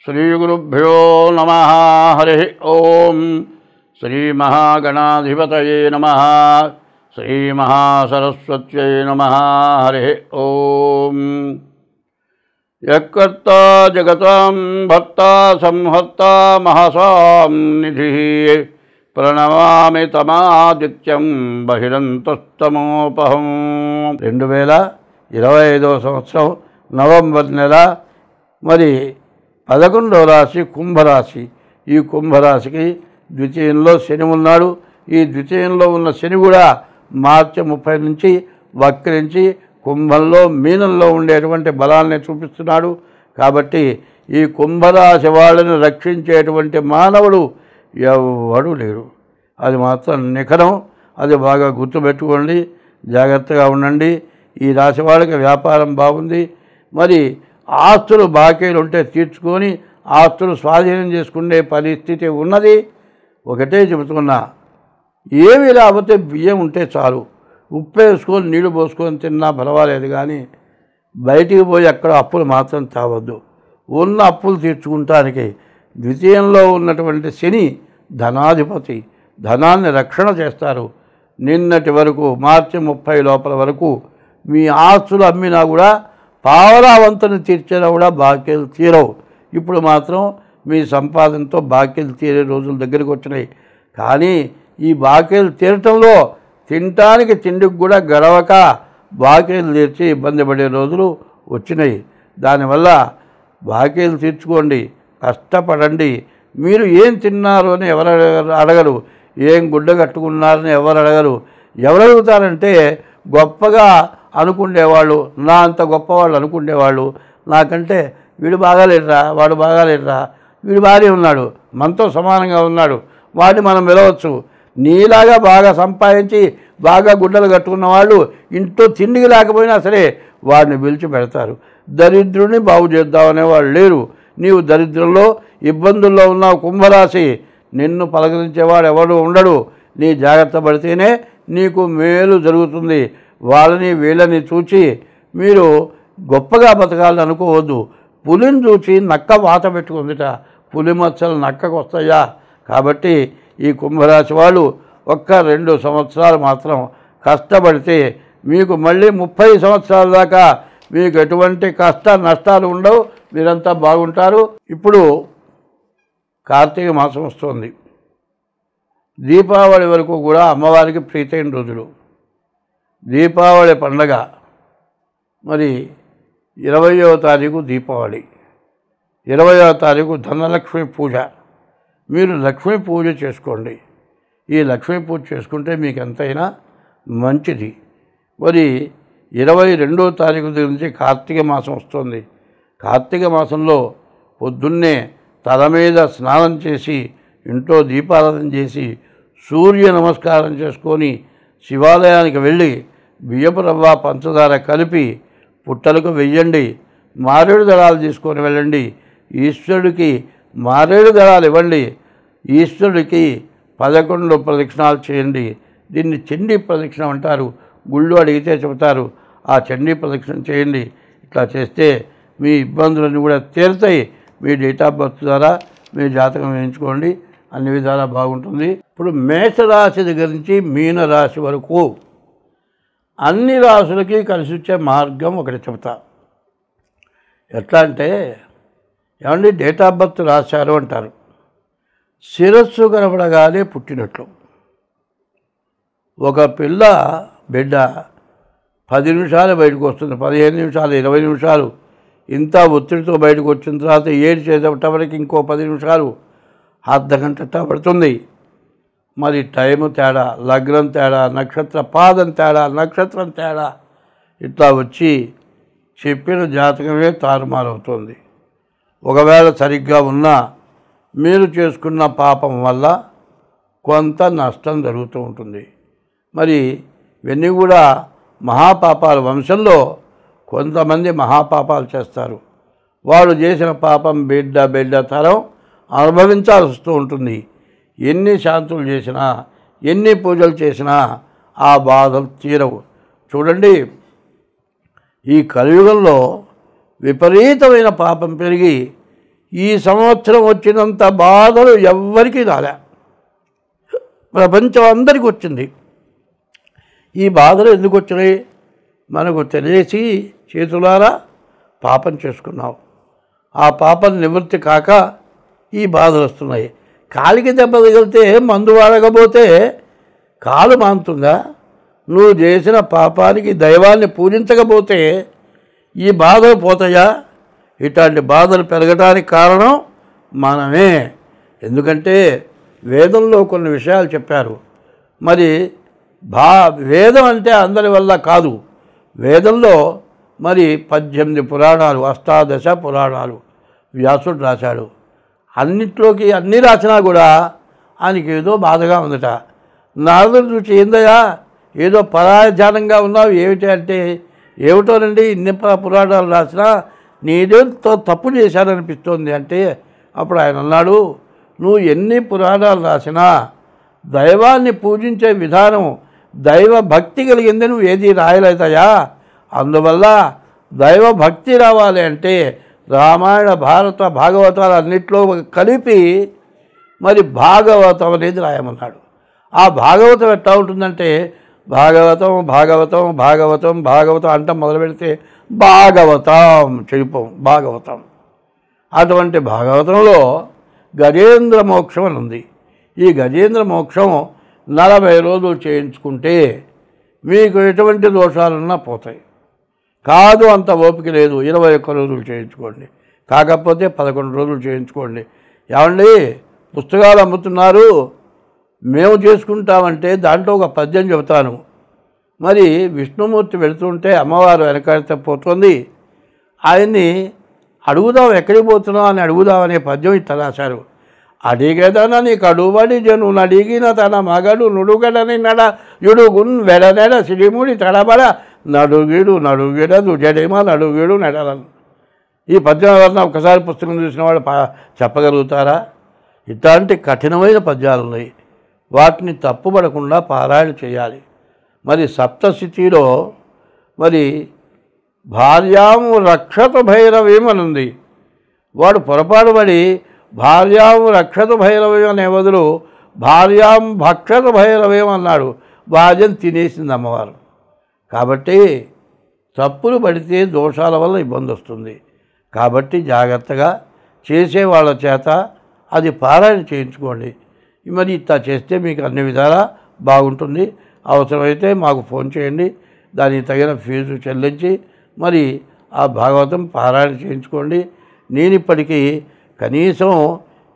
శ్రీగురుభ్యో నమః. హరి ఓం. శ్రీమహాగణాధిపతయే నమః. శ్రీమహాసరస్వత్యై నమః. హరి ఓం. యకర్తా జగతాం భర్తా సంహర్తా మహసాం నిధిః ప్రణమామి తమాదిత్యం బహిరంతస్తమోపహం. 2025 సంవత్సరం నవంబర్ నెల. మరి 11వ రాశి కుంభరాశి. ఈ కుంభరాశికి ద్వితీయంలో శని ఉన్నాడు. ఈ ద్వితీయంలో ఉన్న శని కూడా మార్చి 30 నుంచి వక్రించి కుంభంలో మీనంలో ఉండేటువంటి బలాన్ని చూపిస్తున్నాడు. కాబట్టి ఈ కుంభరాశి వాళ్ళని రక్షించేటువంటి మానవుడు ఎవడు లేడు. అది మాత్రం నిఖరం. అది బాగా గుర్తుపెట్టుకోండి, జాగ్రత్తగా ఉండండి. ఈ రాశి వాళ్ళకి వ్యాపారం బాగుంది. మరి ఆస్తులు బాకీలు ఉంటే తీర్చుకొని ఆస్తులు స్వాధీనం చేసుకునే పరిస్థితి ఉన్నది. ఒకటే చెబుతున్నా, ఏమీ లేకపోతే బియ్యం ఉంటే చాలు, ఉప్పు వేసుకొని నీళ్లు పోసుకొని తిన్నా పర్వాలేదు. కానీ బయటికి పోయి అక్కడ అప్పులు మాత్రం తావద్దు. ఉన్న అప్పులు తీర్చుకుంటానికి ద్వితీయంలో ఉన్నటువంటి శని ధనాధిపతి, ధనాన్ని రక్షణ చేస్తారు. నిన్నటి వరకు మార్చి 30 లోపల వరకు మీ ఆస్తులు అమ్మినా కూడా పావలావంతుని తీర్చినా కూడా బాకీలు తీరవు. ఇప్పుడు మాత్రం మీ సంపాదనతో బాకీలు తీరే రోజుల దగ్గరికి వచ్చినాయి. కానీ ఈ బాకీలు తీరటంలో తినటానికి తిండికి కూడా గడవక బాకీలు తీర్చి ఇబ్బంది పడే రోజులు వచ్చినాయి. దానివల్ల బాకీలు తీర్చుకోండి, కష్టపడండి. మీరు ఏం తిన్నారు అని ఎవరు అడగరు, ఏం గుడ్డ కట్టుకున్నారని ఎవరు అడగరు. ఎవరు అడుగుతారంటే గొప్పగా అనుకునేవాళ్ళు, నా అంత గొప్పవాళ్ళు అనుకునేవాళ్ళు. నాకంటే వీడు బాగాలేడురా, వాడు బాగాలేడురా, వీడు బాగానే ఉన్నాడు, మనతో సమానంగా ఉన్నాడు, వాడిని మనం పిలవచ్చు. నీలాగా బాగా సంపాదించి బాగా గుడ్డలు కట్టుకున్న వాళ్ళు ఇంట్లో తిండికి లేకపోయినా సరే వాడిని పిలిచి పెడతారు. దరిద్రుని బాగు చేద్దామనే వాళ్ళు లేరు. నీవు దరిద్రంలో ఇబ్బందుల్లో ఉన్నావు కుంభరాశి. నిన్ను పలకరించేవాడు ఎవడు ఉండడు. నీ జాగ్రత్త పడితేనే నీకు మేలు జరుగుతుంది. వాళ్ళని వీళ్ళని చూచి మీరు గొప్పగా బతకాలని అనుకోవద్దు. పులిని చూచి నక్క వాత పెట్టుకుందిట, పులి మచ్చలు నక్కకు వస్తాయా? కాబట్టి ఈ కుంభరాశి వాళ్ళు 1-2 సంవత్సరాలు మాత్రం కష్టపడితే మీకు మళ్ళీ 30 సంవత్సరాల దాకా మీకు ఎటువంటి కష్ట నష్టాలు ఉండవు. మీరంతా బాగుంటారు. ఇప్పుడు కార్తీక మాసం వస్తుంది. దీపావళి వరకు కూడా అమ్మవారికి ప్రీతైన రోజులు. దీపావళి పండగ మరి 20వ తారీఖు దీపావళి, 20వ తారీఖు ధనలక్ష్మి పూజ. మీరు లక్ష్మీ పూజ చేసుకోండి. ఈ లక్ష్మీ పూజ చేసుకుంటే మీకు ఎంతైనా మంచిది. మరి 22వ తారీఖు నుంచి కార్తీక మాసం వస్తుంది. కార్తీక మాసంలో పొద్దున్నే తల మీద స్నానం చేసి ఇంట్లో దీపారాధన చేసి సూర్య నమస్కారం చేసుకొని శివాలయానికి వెళ్ళి బియ్యపు రవ్వ పంచదార కలిపి పుట్టలకు వెయ్యండి. మారేడు దళాలు తీసుకొని వెళ్ళండి. ఈశ్వరుడికి మారేడు దళాలు ఇవ్వండి. ఈశ్వరుడికి 11 ప్రదక్షిణాలు చేయండి. దీన్ని చండీ ప్రదక్షిణ అంటారు. గుళ్ళు అడిగితే చెబుతారు. ఆ చండీ ప్రదక్షిణ చేయండి. ఇట్లా చేస్తే మీ ఇబ్బందులన్నీ కూడా తీరుతాయి. మీ డేట్ ఆఫ్ బర్త్ ద్వారా మీ జాతకం వేయించుకోండి, అన్ని విధాలా బాగుంటుంది. ఇప్పుడు మేషరాశి దగ్గర నుంచి మీనరాశి వరకు అన్ని రాశులకి కలిసి వచ్చే మార్గం ఒకటి చెబుతా. ఎట్లా అంటే, ఏమండి డేట్ ఆఫ్ బర్త్ రాశారు అంటారు. శిరస్సు కనపడగానే పుట్టినట్లు. ఒక పిల్ల బిడ్డ 10 నిమిషాలు బయటకు వస్తుంది, 15 నిమిషాలు, 20 నిమిషాలు. ఇంత ఒత్తిడితో బయటకు వచ్చిన తర్వాత ఏడు చేసేటప్పటికి ఇంకో 10 నిమిషాలు, అర్ధ గంట పడుతుంది. మరి టైము తేడా, లగ్నం తేడా, నక్షత్ర పాదం తేడా, నక్షత్రం తేడా, ఇట్లా వచ్చి చెప్పిన జాతకమే తారుమారవుతుంది. ఒకవేళ సరిగ్గా ఉన్నా మీరు చేసుకున్న పాపం వల్ల కొంత నష్టం జరుగుతూ ఉంటుంది. మరి ఇవన్నీ కూడా మహాపాపాలు. వంశంలో కొంతమంది మహాపాపాలు చేస్తారు. వాళ్ళు చేసిన పాపం బిడ్డ తరం అనుభవించాల్సి వస్తూ ఉంటుంది. ఎన్ని శాంతులు చేసినా, ఎన్ని పూజలు చేసినా ఆ బాధలు తీరవు. చూడండి, ఈ కలియుగంలో విపరీతమైన పాపం పెరిగి ఈ సంవత్సరం వచ్చినంత బాధలు ఎవ్వరికీ రాలే, ప్రపంచం అందరికీ వచ్చింది. ఈ బాధలు ఎందుకు వచ్చినాయి? మనకు తెలిసి చేతులారా పాపం చేసుకున్నావు. ఆ పాపం నివృత్తి కాక ఈ బాధలు వస్తున్నాయి. కాలికి దెబ్బ తగిలితే మందు వాడకపోతే కాలు మానుతుందా? నువ్వు చేసిన పాపానికి దైవాన్ని పూజించకపోతే ఈ బాధలు పోతాయా? ఇట్లాంటి బాధలు పెరగడానికి కారణం మనమే. ఎందుకంటే వేదంలో కొన్ని విషయాలు చెప్పారు. మరి వేదం అంటే అందరి వల్ల కాదు. వేదంలో మరి 18 పురాణాలు, అష్టాదశ పురాణాలు వ్యాసుడు రాశాడు. అన్నిట్లోకి అన్నీ రాసినా కూడా ఆయనకి ఏదో బాధగా ఉందట. నారదుడు చూసి, ఏందయ్యా ఏదో పరాయజానంగా ఉన్నావు ఏమిటి అంటే, ఏమిటోనండి ఇన్ని పురాణాలు రాసినా నీదేంతో తప్పు చేశాననిపిస్తోంది అంటే, అప్పుడు ఆయన అన్నాడు, నువ్వు ఎన్ని పురాణాలు రాసినా దైవాన్ని పూజించే విధానం, దైవ భక్తి కలిగింది నువ్వు ఏది రాయలేదయా. అందువల్ల దైవ భక్తి రావాలి అంటే రామాయణ, భారత, భాగవతాలు అన్నిట్లో కలిపి మరి భాగవతం అనేది రాయమన్నాడు. ఆ భాగవతం ఎట్లా ఉంటుందంటే, భాగవతం భాగవతం భాగవతం భాగవతం అంట మొదలు పెడితే భాగవతం చెడిపోం భాగవతం. అటువంటి భాగవతంలో గజేంద్ర మోక్షం అని ఉంది. ఈ గజేంద్ర మోక్షం 40 రోజులు చేయించుకుంటే మీకు ఎటువంటి దోషాలున్నా పోతాయి. కాదు అంత ఓపిక లేదు, 21 రోజులు చేయించుకోండి. కాకపోతే 11 రోజులు చేయించుకోండి. ఏమండి పుస్తకాలు అమ్ముతున్నారు, మేము చేసుకుంటామంటే దాంట్లో ఒక పద్యం చెబుతాను. మరి విష్ణుమూర్తి వెళుతుంటే అమ్మవారు వెనకాడితే పోతుంది. ఆయన్ని అడుగుదాం, ఎక్కడికి పోతున్నావు అని అడుగుదామనే పద్యం ఇట్లా రాశారు. అడిగేదన నీ కడుబడి జను నడిగిన తన మగడు నుడుగడని నడ యుడుగున్ వెడనెడ సిరిముడి తడబడ నడుగిడు నడుగిడదు జడేమ నడుగిడు నెడలను. ఈ పద్యం ఎవరన్నా ఒకసారి పుస్తకం చూసిన వాళ్ళు చెప్పగలుగుతారా? ఇట్లాంటి కఠినమైన పద్యాలు ఉన్నాయి. వాటిని తప్పుపడకుండా పారాయణ చేయాలి. మరి సప్తశతిలో మరి భార్యాము రక్షత భైరవేమనుంది. వాడు పొరపాటు పడి భార్యాము రక్షత భైరవేం అనే బదులు భార్యాం భక్షత భైరవేం అన్నాడు. భార్యను తినేసింది అమ్మవారు. కాబట్టి తప్పులు పడితే దోషాల వల్ల ఇబ్బంది వస్తుంది. కాబట్టి జాగ్రత్తగా చేసే వాళ్ళ చేత అది పారాయణ చేయించుకోండి. మరి ఇట్లా చేస్తే మీకు అన్ని విధాలా బాగుంటుంది. అవసరమైతే మాకు ఫోన్ చేయండి, దానికి తగిన ఫీజు చెల్లించి మరి ఆ భాగవతం పారాయణ చేయించుకోండి. నేను ఇప్పటికీ కనీసం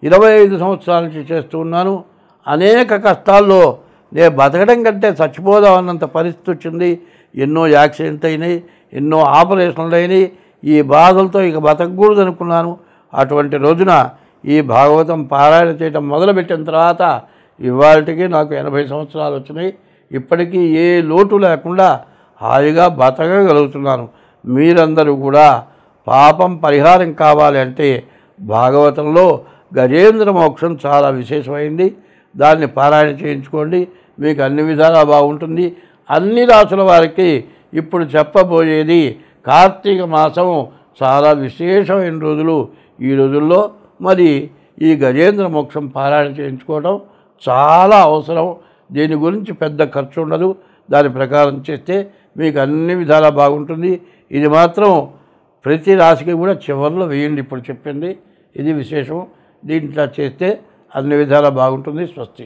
25 సంవత్సరాల నుంచి చేస్తూ ఉన్నాను. అనేక కష్టాల్లో నేను బతకడం కంటే చచ్చిపోదామన్నంత పరిస్థితి వచ్చింది. ఎన్నో యాక్సిడెంట్ అయినాయి, ఎన్నో ఆపరేషన్లు అయినాయి. ఈ బాధలతో ఇక బతకకూడదు అనుకున్నాను. అటువంటి రోజున ఈ భాగవతం పారాయణ చేయడం మొదలుపెట్టిన తర్వాత ఇవాళకి నాకు 80 సంవత్సరాలు వచ్చినాయి. ఇప్పటికీ ఏ లోటు లేకుండా హాయిగా బతకగలుగుతున్నాను. మీరందరూ కూడా పాపం పరిహారం కావాలి అంటే భాగవతంలో గజేంద్ర మోక్షం చాలా విశేషమైంది. దాన్ని పారాయణ చేయించుకోండి, మీకు అన్ని విధాలా బాగుంటుంది. అన్ని రాసుల వారికి ఇప్పుడు చెప్పబోయేది కార్తీక మాసం చాలా విశేషమైన రోజులు. ఈ రోజుల్లో మరి ఈ గజేంద్ర మోక్షం పారాయణ చేయించుకోవడం చాలా అవసరం. దీని గురించి పెద్ద ఖర్చు ఉండదు. దాని ప్రకారం చేస్తే మీకు అన్ని విధాలా బాగుంటుంది. ఇది మాత్రం ప్రతి రాశికి కూడా చివరిలో వేయండి. ఇప్పుడు చెప్పింది ఇది విశేషం. దీంట్లో చేస్తే అన్ని విధాలా బాగుంటుంది. స్వస్తి.